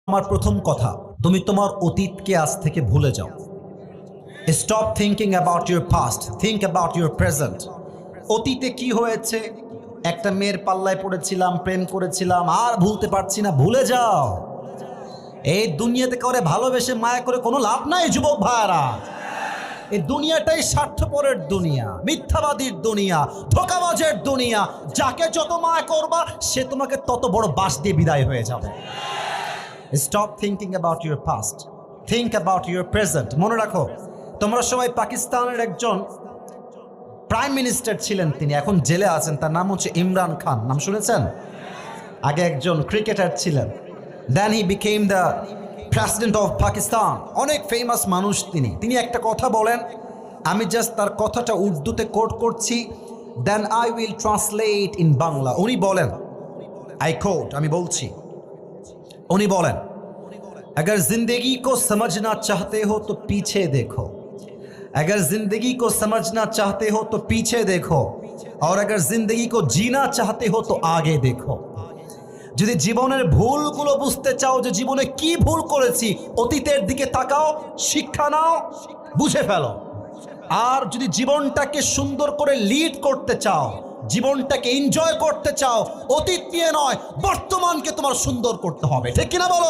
আমার প্রথম কথা, তুমি তোমার অতীতকে আজ থেকে ভুলে যাও। Stop thinking about your past, think about your present. অতীতে কি হয়েছে, একটা মেয়ের পাল্লায় পড়েছিলাম, প্রেম করেছিলাম, আর ভুলতে পারছি না, ভুলে যাও। এই দুনিয়াতে করে ভালোবেসে মায়া করে কোনো লাভ নাই যুবক ভাইরা। এই দুনিয়াটাই স্বার্থপরের দুনিয়া, মিথ্যাবাদীর দুনিয়া, ধোঁকাবাজের দুনিয়া। যাকে যত মায়া করবা সে তোমাকে তত বড় বাঁশ দিয়ে বিদায় হয়ে যাবে। Stop thinking about your past, think about your present. মনে রাখো, তোমরা সবাই পাকিস্তানের একজন প্রাইম মিনিস্টার ছিলেন, তিনি এখন জেলে আছেন, তার নাম হচ্ছে ইমরান খান। নাম শুনেছেন? আগে একজন ক্রিকেটার ছিলেন, then he became the president of Pakistan. অনেক ফেমাস মানুষ তিনি একটা কথা বলেন, আমি জাস্ট তার কথাটা উর্দুতে কোট করছি, then I will translate in Bangla. উনি বলেন, আই কোট, আমি বলছি, उन्हीं बोलें, अगर जिंदगी को समझना चाहते हो तो पीछे देखो, अगर जिंदगी को समझना चाहते हो तो पीछे देखो, और अगर जिंदगी को जीना चाहते हो तो आगे देखो। যদি জীবনের ভুলগুলো বুঝতে চাও, যে জীবনে কি ভুল করেছি, অতীতের দিকে তাকাও, শিক্ষা নাও, বুঝে ফেলো। আর যদি জীবনটাকে সুন্দর করে লিড করতে চাও, জীবনটাকে এনজয় করতে চাও, অতীত নিয়ে নয়, বর্তমানকে তোমার সুন্দর করতে হবে। ঠিক কিনা বলো?